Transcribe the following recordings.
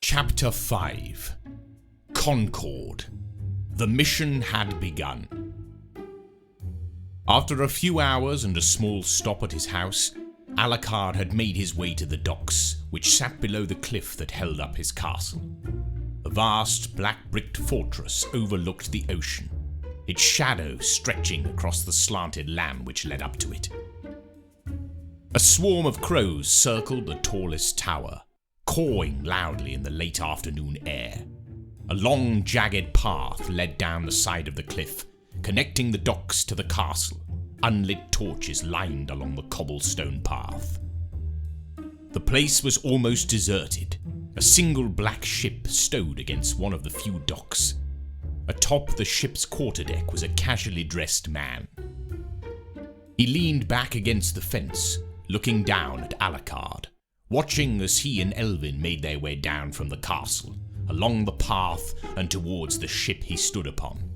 Chapter 5 Concord. The mission had begun. After a few hours and a small stop at his house, Alucard had made his way to the docks, which sat below the cliff that held up his castle. A vast black-bricked fortress overlooked the ocean, its shadow stretching across the slanted land which led up to it. A swarm of crows circled the tallest tower, cawing loudly in the late afternoon air. A long, jagged path led down the side of the cliff, connecting the docks to the castle. Unlit torches lined along the cobblestone path. The place was almost deserted. A single black ship stowed against one of the few docks. Atop the ship's quarterdeck was a casually dressed man. He leaned back against the fence, looking down at Alucard, watching as he and Elvin made their way down from the castle, along the path and towards the ship he stood upon.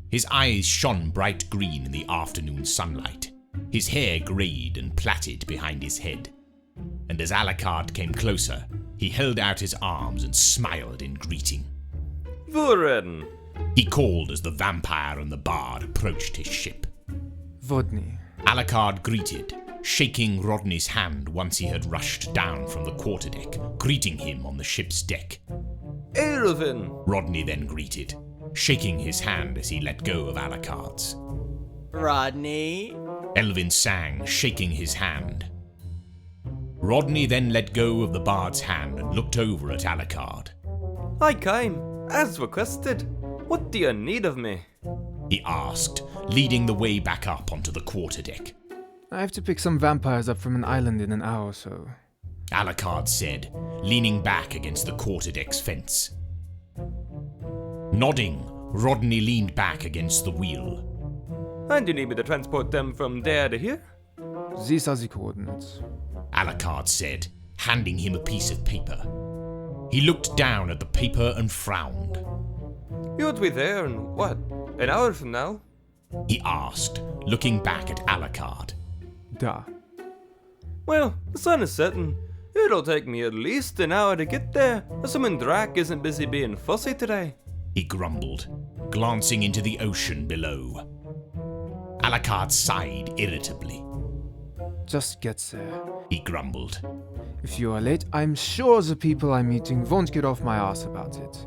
His eyes shone bright green in the afternoon sunlight. His hair greyed and plaited behind his head. And as Alucard came closer, he held out his arms and smiled in greeting. Vuren! He called as the vampire and the bard approached his ship. Vodny. Alucard greeted, shaking Rodney's hand once he had rushed down from the quarterdeck, greeting him on the ship's deck. Elvin! Rodney then greeted, shaking his hand as he let go of Alucard's. Rodney? Elvin sang, shaking his hand. Rodney then let go of the bard's hand and looked over at Alucard. I came, as requested. What do you need of me? He asked, leading the way back up onto the quarterdeck. I have to pick some vampires up from an island in an hour or so. Alucard said, leaning back against the quarterdeck's fence. Nodding, Rodney leaned back against the wheel. And you need me to transport them from there to here? These are the coordinates. Alucard said, handing him a piece of paper. He looked down at the paper and frowned. You'll be there in, what, an hour from now? He asked, looking back at Alucard. Da. Well, the sun is setting. It'll take me at least an hour to get there, assuming Drac isn't busy being fussy today. He grumbled, glancing into the ocean below. Alucard sighed irritably. Just get there. He grumbled. If you are late, I'm sure the people I'm meeting won't get off my ass about it.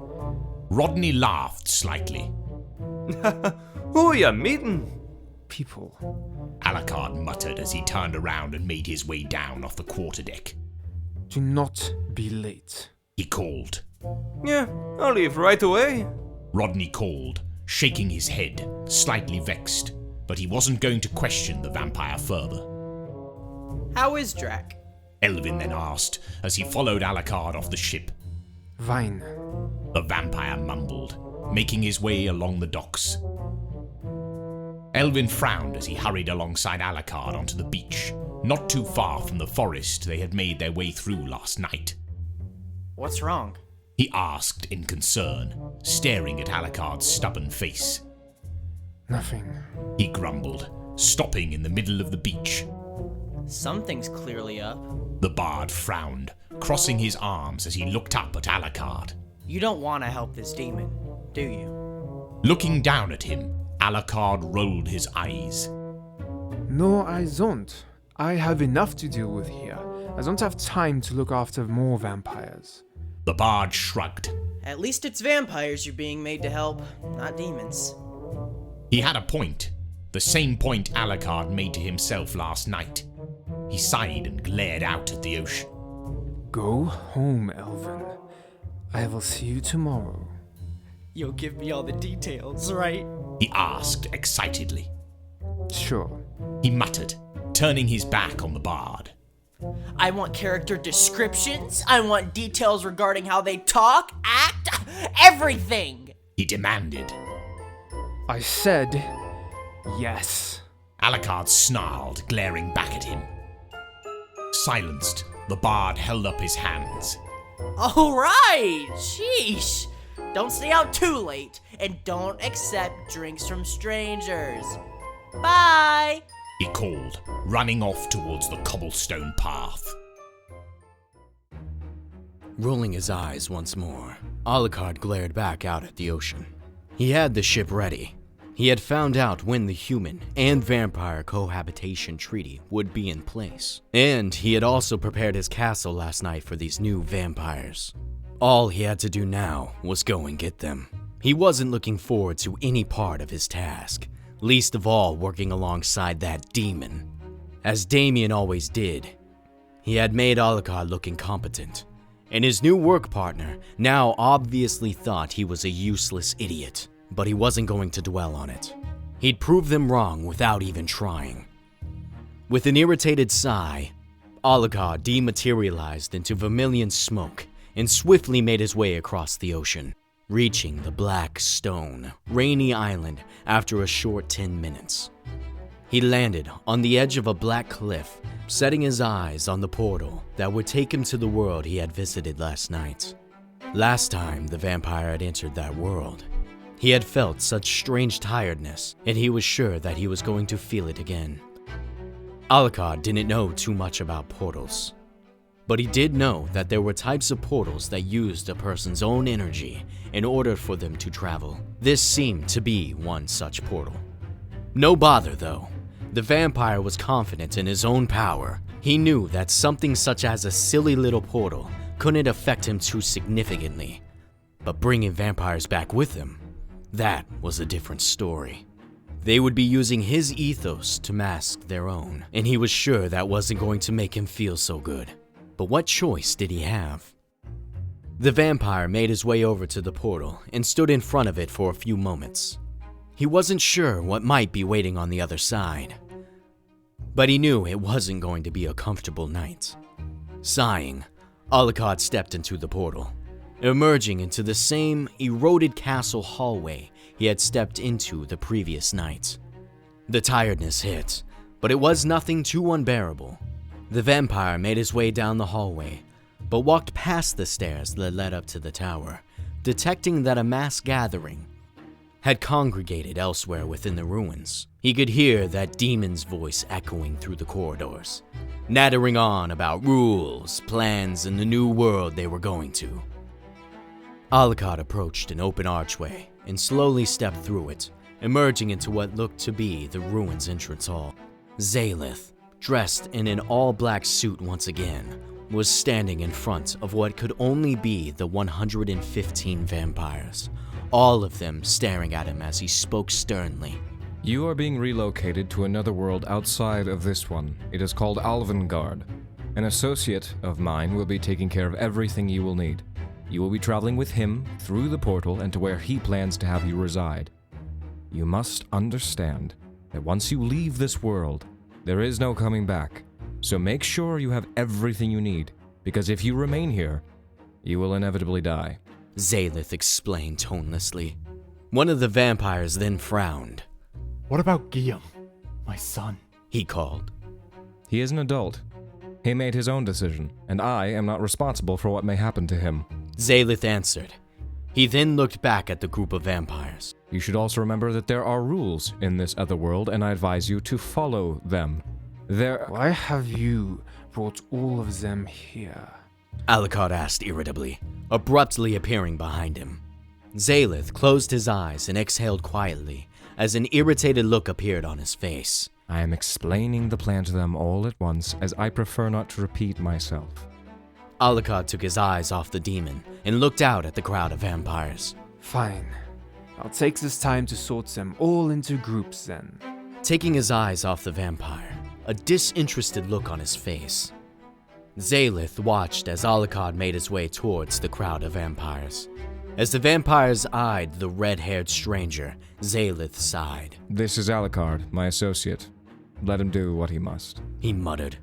Rodney laughed slightly. Who are you meeting? People. Alucard muttered as he turned around and made his way down off the quarterdeck. Do not be late. He called. Yeah, I'll leave right away. Rodney called, shaking his head, slightly vexed, but he wasn't going to question the vampire further. How is Drac? Elvin then asked as he followed Alucard off the ship. Fine. The vampire mumbled, making his way along the docks. Elvin frowned as he hurried alongside Alucard onto the beach, not too far from the forest they had made their way through last night. What's wrong? He asked in concern, staring at Alucard's stubborn face. Nothing. He grumbled, stopping in the middle of the beach. Something's clearly up. The bard frowned, crossing his arms as he looked up at Alucard. You don't want to help this demon, do you? Looking down at him, Alucard rolled his eyes. No, I don't. I have enough to deal with here. I don't have time to look after more vampires. The bard shrugged. At least it's vampires you're being made to help, not demons. He had a point, the same point Alucard made to himself last night. He sighed and glared out at the ocean. Go home, Elvin. I will see you tomorrow. You'll give me all the details, right? He asked excitedly. Sure. He muttered, turning his back on the bard. I want character descriptions. I want details regarding how they talk, act, everything. He demanded. I said yes. Alucard snarled, glaring back at him. Silenced, the bard held up his hands. All right, sheesh. Don't stay out too late, and don't accept drinks from strangers. Bye. He called, running off towards the cobblestone path. Rolling his eyes once more, Alucard glared back out at the ocean. He had the ship ready. He had found out when the human and vampire cohabitation treaty would be in place. And he had also prepared his castle last night for these new vampires. All he had to do now was go and get them. He wasn't looking forward to any part of his task, least of all working alongside that demon. As Damien always did, he had made Alucard look incompetent, and his new work partner now obviously thought he was a useless idiot. But he wasn't going to dwell on it. He'd prove them wrong without even trying. With an irritated sigh, Alucard dematerialized into vermilion smoke and swiftly made his way across the ocean, reaching the black stone, rainy island after a short 10 minutes. He landed on the edge of a black cliff, setting his eyes on the portal that would take him to the world he had visited last night. Last time the vampire had entered that world, he had felt such strange tiredness, and he was sure that he was going to feel it again. Alucard didn't know too much about portals, but he did know that there were types of portals that used a person's own energy in order for them to travel. This seemed to be one such portal. No bother though. The vampire was confident in his own power. He knew that something such as a silly little portal couldn't affect him too significantly, but bringing vampires back with him, that was a different story. They would be using his ethos to mask their own, and he was sure that wasn't going to make him feel so good. But what choice did he have? The vampire made his way over to the portal and stood in front of it for a few moments. He wasn't sure what might be waiting on the other side, but he knew it wasn't going to be a comfortable night. Sighing, Alucard stepped into the portal, emerging into the same eroded castle hallway he had stepped into the previous night. The tiredness hit, but it was nothing too unbearable. The vampire made his way down the hallway, but walked past the stairs that led up to the tower, detecting that a mass gathering had congregated elsewhere within the ruins. He could hear that demon's voice echoing through the corridors, nattering on about rules, plans, and the new world they were going to. Alucard approached an open archway and slowly stepped through it, emerging into what looked to be the ruins' entrance hall. Zaelith, dressed in an all-black suit once again, was standing in front of what could only be the 115 vampires, all of them staring at him as he spoke sternly. You are being relocated to another world outside of this one. It is called Alvengard. An associate of mine will be taking care of everything you will need. You will be traveling with him through the portal and to where he plans to have you reside. You must understand that once you leave this world, there is no coming back. So make sure you have everything you need, because if you remain here, you will inevitably die. Zaelith explained tonelessly. One of the vampires then frowned. What about Guillaume, my son? He called. He is an adult. He made his own decision, and I am not responsible for what may happen to him. Zaelith answered. He then looked back at the group of vampires. You should also remember that there are rules in this other world, and I advise you to follow them. Why have you brought all of them here? Alucard asked irritably, abruptly appearing behind him. Zaelith closed his eyes and exhaled quietly as an irritated look appeared on his face. I am explaining the plan to them all at once, as I prefer not to repeat myself. Alucard took his eyes off the demon and looked out at the crowd of vampires. Fine. I'll take this time to sort them all into groups then. Taking his eyes off the vampire, a disinterested look on his face, Zaelith watched as Alucard made his way towards the crowd of vampires. As the vampires eyed the red-haired stranger, Zaelith sighed. This is Alucard, my associate. Let him do what he must. He muttered.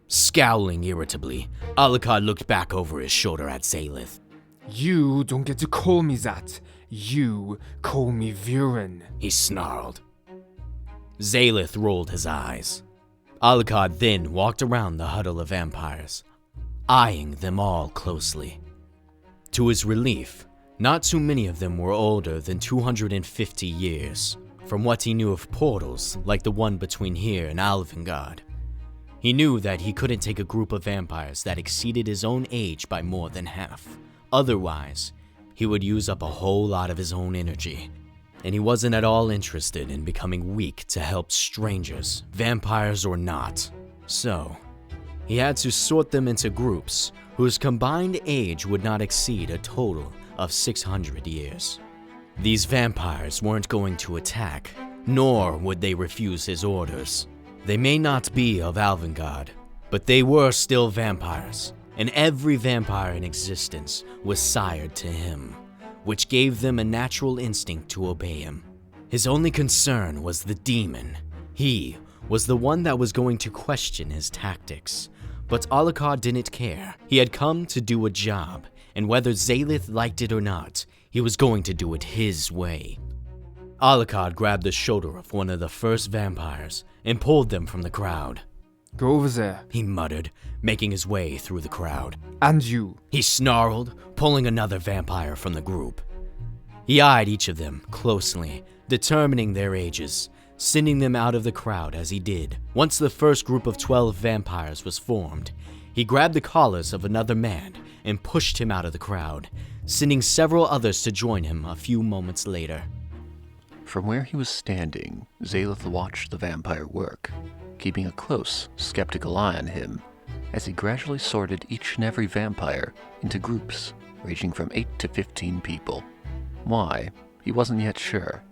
Scowling irritably, Alucard looked back over his shoulder at Zaelith. You don't get to call me that. You call me Viren. He snarled. Zaelith rolled his eyes. Alucard then walked around the huddle of vampires, eyeing them all closely. To his relief, not too many of them were older than 250 years. From what he knew of portals, like the one between here and Alvengard, He knew that he couldn't take a group of vampires that exceeded his own age by more than half. Otherwise, he would use up a whole lot of his own energy. And he wasn't at all interested in becoming weak to help strangers, vampires or not. So, he had to sort them into groups whose combined age would not exceed a total of 600 years. These vampires weren't going to attack, nor would they refuse his orders. They may not be of Alvengard, but they were still vampires, and every vampire in existence was sired to him, which gave them a natural instinct to obey him. His only concern was the demon. He was the one that was going to question his tactics, but Alucard didn't care. He had come to do a job, and whether Zaelith liked it or not, he was going to do it his way. Alucard grabbed the shoulder of one of the first vampires and pulled them from the crowd. Go over there. He muttered, making his way through the crowd. And you. He snarled, pulling another vampire from the group. He eyed each of them closely, determining their ages, sending them out of the crowd as he did. Once the first group of 12 vampires was formed, he grabbed the collars of another man and pushed him out of the crowd, sending several others to join him a few moments later. From where he was standing, Zaelith watched the vampire work, keeping a close, skeptical eye on him as he gradually sorted each and every vampire into groups ranging from 8 to 15 people. Why, he wasn't yet sure,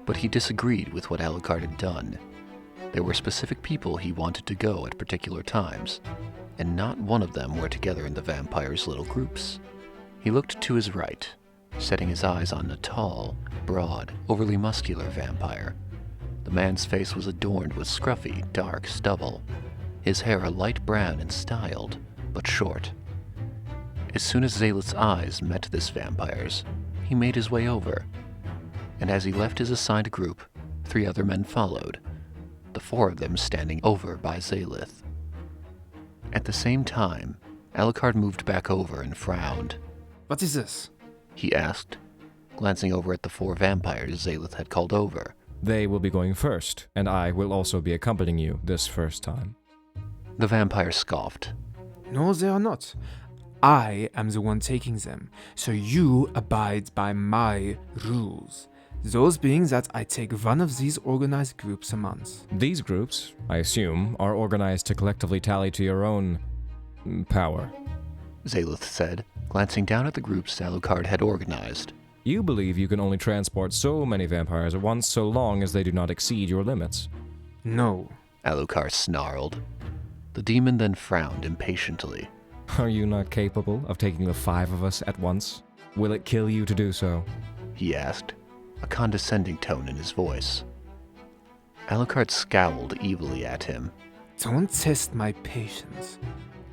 but he disagreed with what Alucard had done. There were specific people he wanted to go at particular times, and not one of them were together in the vampires' little groups. He looked to his right, setting his eyes on a tall, broad, overly muscular vampire. The man's face was adorned with scruffy, dark stubble, his hair a light brown and styled, but short. As soon as Zaelith's eyes met this vampire's, he made his way over, and as he left his assigned group, 3 other men followed, the 4 of them standing over by Zaelith. At the same time, Alucard moved back over and frowned. What is this? He asked, glancing over at the 4 vampires Zaelith had called over. They will be going first, and I will also be accompanying you this first time. The vampire scoffed. No, they are not. I am the one taking them, so you abide by my rules. Those being that I take one of these organized groups a month. These groups, I assume, are organized to collectively tally to your own power. Zaelith said, glancing down at the groups Alucard had organized. You believe you can only transport so many vampires at once so long as they do not exceed your limits. No. Alucard snarled. The demon then frowned impatiently. Are you not capable of taking the 5 of us at once? Will it kill you to do so? He asked, a condescending tone in his voice. Alucard scowled evilly at him. Don't test my patience.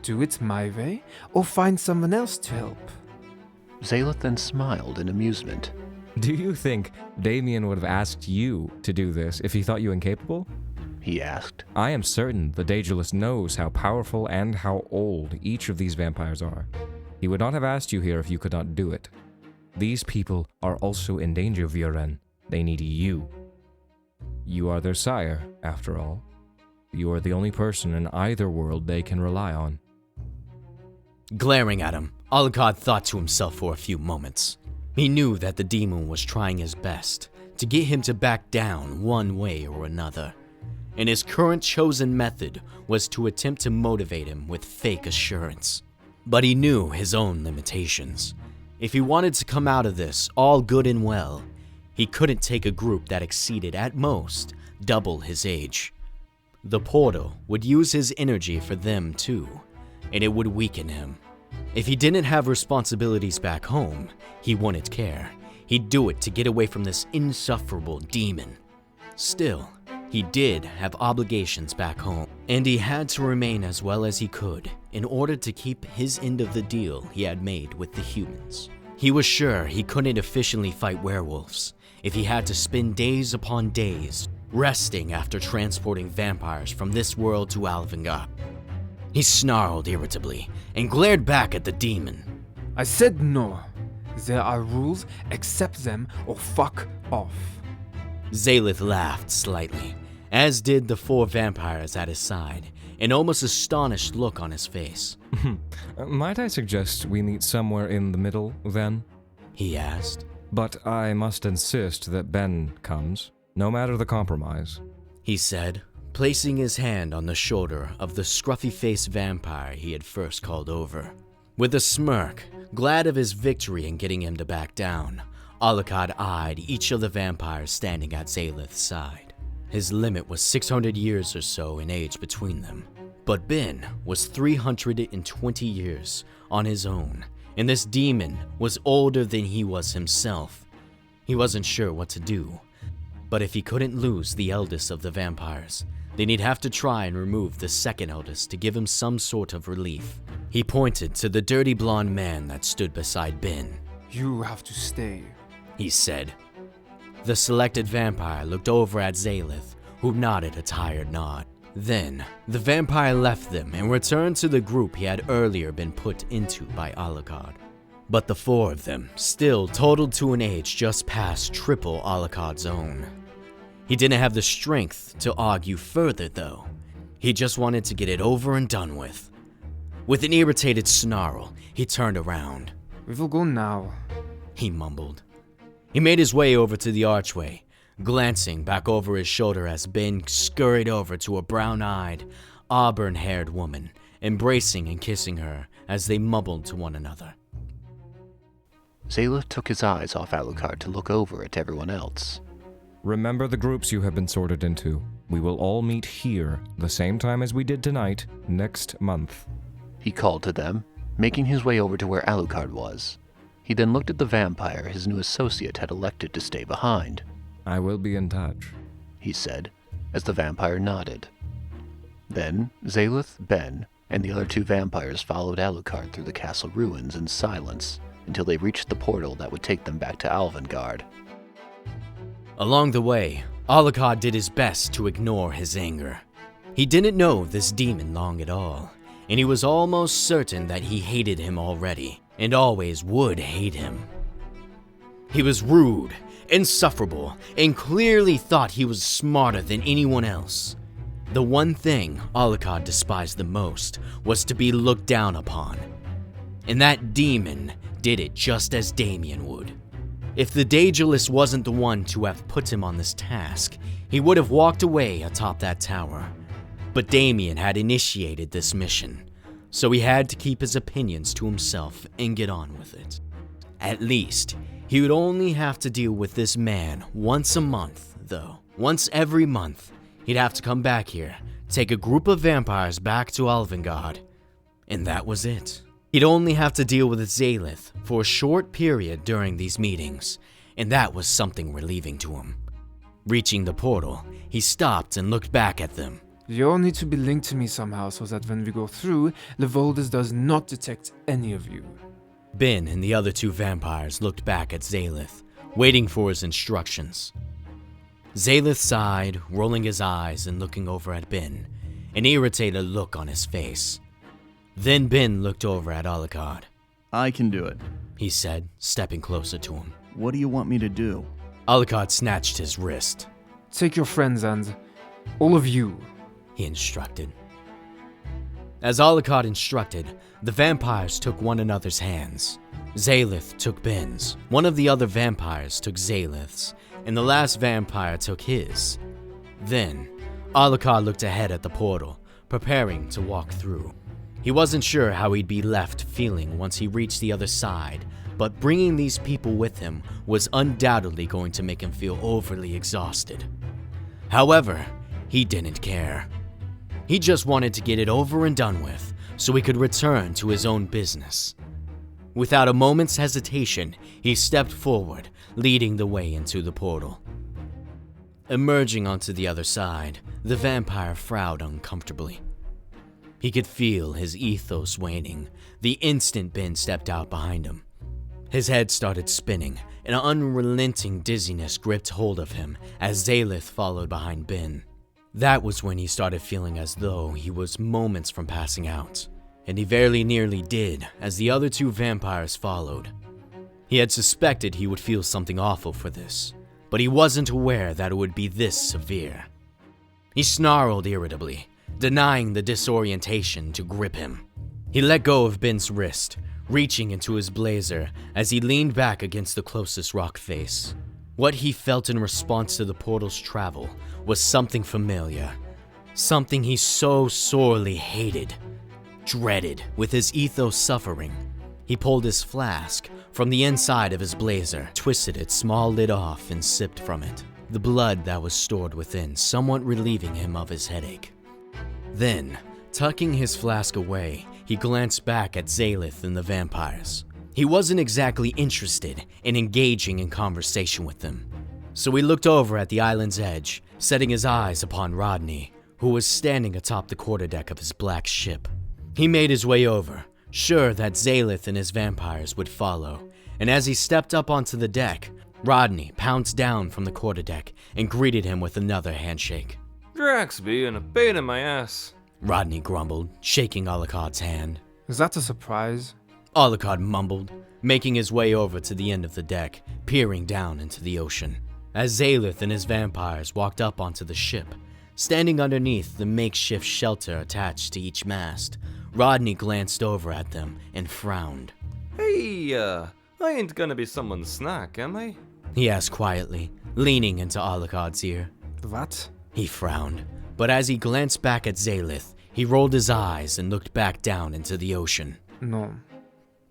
Do it my way, or find someone else to help. Zaelith then smiled in amusement. Do you think Damien would have asked you to do this if he thought you incapable? He asked. I am certain the Daedalus knows how powerful and how old each of these vampires are. He would not have asked you here if you could not do it. These people are also in danger, Viren. They need you. You are their sire, after all. You are the only person in either world they can rely on. Glaring at him, Alucard thought to himself for a few moments. He knew that the demon was trying his best to get him to back down one way or another, and his current chosen method was to attempt to motivate him with fake assurance. But he knew his own limitations. If he wanted to come out of this all good and well, he couldn't take a group that exceeded at most double his age. The portal would use his energy for them too, and it would weaken him. If he didn't have responsibilities back home, he wouldn't care. He'd do it to get away from this insufferable demon. Still, he did have obligations back home, and he had to remain as well as he could in order to keep his end of the deal he had made with the humans. He was sure he couldn't efficiently fight werewolves if he had to spend days upon days resting after transporting vampires from this world to Alvengard. He snarled irritably and glared back at the demon. I said no. There are rules, accept them or fuck off. Zaelith laughed slightly, as did the 4 vampires at his side, an almost astonished look on his face. Might I suggest we meet somewhere in the middle, then? He asked. But I must insist that Ben comes, no matter the compromise. He said, placing his hand on the shoulder of the scruffy-faced vampire he had first called over. With a smirk, glad of his victory in getting him to back down, Alucard eyed each of the vampires standing at Zaleth's side. His limit was 600 years or so in age between them, but Ben was 320 years on his own, and this demon was older than he was himself. He wasn't sure what to do, but if he couldn't lose the eldest of the vampires, then he'd have to try and remove the second eldest to give him some sort of relief. He pointed to the dirty blonde man that stood beside Ben. You have to stay, he said. The selected vampire looked over at Zaleth, who nodded a tired nod. Then, the vampire left them and returned to the group he had earlier been put into by Alucard. But the four of them still totaled to an age just past triple Alucard's own. He didn't have the strength to argue further, though. He just wanted to get it over and done with. With an irritated snarl, he turned around. We will go now, he mumbled. He made his way over to the archway, glancing back over his shoulder as Ben scurried over to a brown-eyed, auburn-haired woman, embracing and kissing her as they mumbled to one another. Zaleth took his eyes off Alucard to look over at everyone else. Remember the groups you have been sorted into. We will all meet here, the same time as we did tonight, next month. He called to them, making his way over to where Alucard was. He then looked at the vampire his new associate had elected to stay behind. I will be in touch, he said, as the vampire nodded. Then, Zaleth, Ben, and the other two vampires followed Alucard through the castle ruins in silence until they reached the portal that would take them back to Alvengard. Along the way, Alucard did his best to ignore his anger. He didn't know this demon long at all, and he was almost certain that he hated him already, and always would hate him. He was rude, insufferable, and clearly thought he was smarter than anyone else. The one thing Alucard despised the most was to be looked down upon, and that demon did it just as Damien would. If the Daedalus wasn't the one to have put him on this task, he would have walked away atop that tower. But Damien had initiated this mission, so he had to keep his opinions to himself and get on with it. At least, he would only have to deal with this man once a month, though. Once every month, he'd have to come back here, take a group of vampires back to Alvengard, and that was it. He'd only have to deal with Zaleth for a short period during these meetings, and that was something relieving to him. Reaching the portal, he stopped and looked back at them. You all need to be linked to me somehow so that when we go through, Levoldus does not detect any of you. Ben and the other two vampires looked back at Zaleth, waiting for his instructions. Zaleth sighed, rolling his eyes and looking over at Ben, an irritated look on his face. Then Ben looked over at Alucard. I can do it, he said, stepping closer to him. What do you want me to do? Alucard snatched his wrist. Take your friends and all of you, he instructed. As Alucard instructed, the vampires took one another's hands. Zaleth took Ben's, one of the other vampires took Zaleth's, and the last vampire took his. Then, Alucard looked ahead at the portal, preparing to walk through. He wasn't sure how he'd be left feeling once he reached the other side, but bringing these people with him was undoubtedly going to make him feel overly exhausted. However, he didn't care. He just wanted to get it over and done with, so he could return to his own business. Without a moment's hesitation, he stepped forward, leading the way into the portal. Emerging onto the other side, the vampire frowned uncomfortably. He could feel his ethos waning the instant Ben stepped out behind him. His head started spinning, and an unrelenting dizziness gripped hold of him as Zaleth followed behind Ben. That was when he started feeling as though he was moments from passing out, and he very nearly did as the other two vampires followed. He had suspected he would feel something awful for this, but he wasn't aware that it would be this severe. He snarled irritably, denying the disorientation to grip him. He let go of Ben's wrist, reaching into his blazer as he leaned back against the closest rock face. What he felt in response to the portal's travel was something familiar, something he so sorely hated, dreaded with his ethos suffering. He pulled his flask from the inside of his blazer, twisted its small lid off, and sipped from it, the blood that was stored within somewhat relieving him of his headache. Then, tucking his flask away, he glanced back at Zaelith and the vampires. He wasn't exactly interested in engaging in conversation with them, so he looked over at the island's edge, setting his eyes upon Rodney, who was standing atop the quarterdeck of his black ship. He made his way over, sure that Zaelith and his vampires would follow, and as he stepped up onto the deck, Rodney pounced down from the quarterdeck and greeted him with another handshake. Drax being a pain in my ass. Rodney grumbled, shaking Alucard's hand. Is that a surprise? Alucard mumbled, making his way over to the end of the deck, peering down into the ocean. As Zaelith and his vampires walked up onto the ship, standing underneath the makeshift shelter attached to each mast, Rodney glanced over at them and frowned. Hey, I ain't gonna be someone's snack, am I? He asked quietly, leaning into Alucard's ear. What? He frowned, but as he glanced back at Zaelith, he rolled his eyes and looked back down into the ocean. No.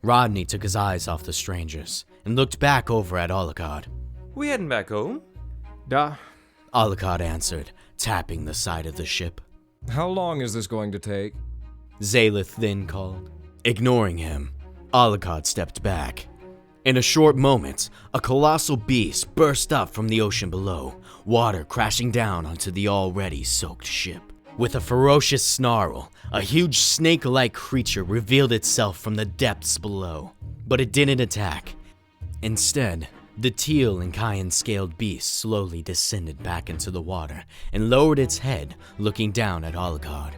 Rodney took his eyes off the strangers and looked back over at Alucard. We heading back home? Da. Alucard answered, tapping the side of the ship. How long is this going to take? Zaelith then called. Ignoring him, Alucard stepped back. In a short moment, a colossal beast burst up from the ocean below, water crashing down onto the already soaked ship. With a ferocious snarl, a huge snake-like creature revealed itself from the depths below, but it didn't attack. Instead, the teal and cayenne-scaled beast slowly descended back into the water and lowered its head, looking down at Alucard.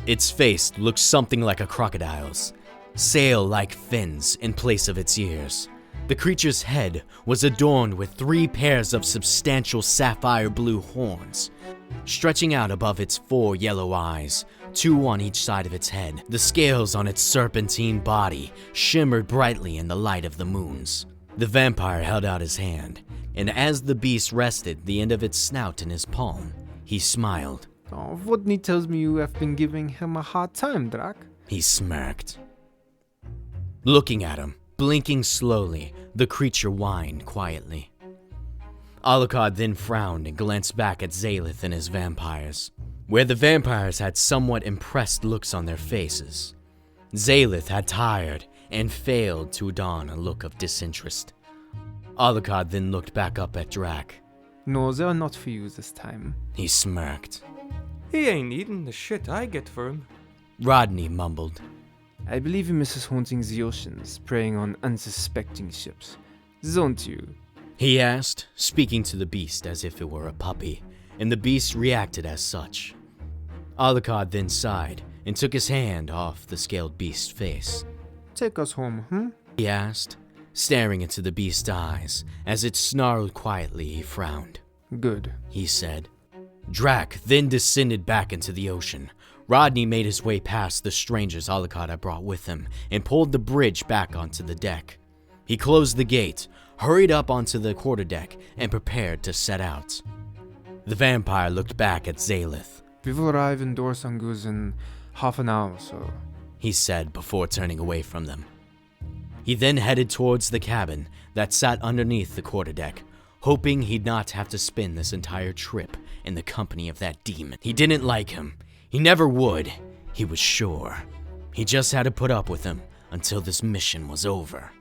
Its face looked something like a crocodile's, sail-like fins in place of its ears. The creature's head was adorned with 3 pairs of substantial sapphire blue horns, stretching out above its 4 yellow eyes, 2 on each side of its head. The scales on its serpentine body shimmered brightly in the light of the moons. The vampire held out his hand, and as the beast rested the end of its snout in his palm, he smiled. Oh, Vodny tells me you have been giving him a hard time, Drac. He smirked. Looking at him, blinking slowly, the creature whined quietly. Alucard then frowned and glanced back at Zaelith and his vampires, where the vampires had somewhat impressed looks on their faces. Zaelith had tired and failed to don a look of disinterest. Alucard then looked back up at Drac. No, they are not for you this time. He smirked. He ain't eating the shit I get for him. Rodney mumbled. I believe he misses haunting the oceans, preying on unsuspecting ships. Don't you? He asked, speaking to the beast as if it were a puppy, and the beast reacted as such. Alucard then sighed and took his hand off the scaled beast's face. Take us home, He asked, staring into the beast's eyes. As it snarled quietly, he frowned. Good, he said. Drac then descended back into the ocean. Rodney made his way past the strangers Alucard had brought with him and pulled the bridge back onto the deck. He closed the gate, hurried up onto the quarterdeck, and prepared to set out. The vampire looked back at Zaelith. We will arrive in Dorsangus in half an hour or so, he said before turning away from them. He then headed towards the cabin that sat underneath the quarterdeck, hoping he'd not have to spend this entire trip in the company of that demon. He didn't like him. He never would, he was sure. He just had to put up with him until this mission was over.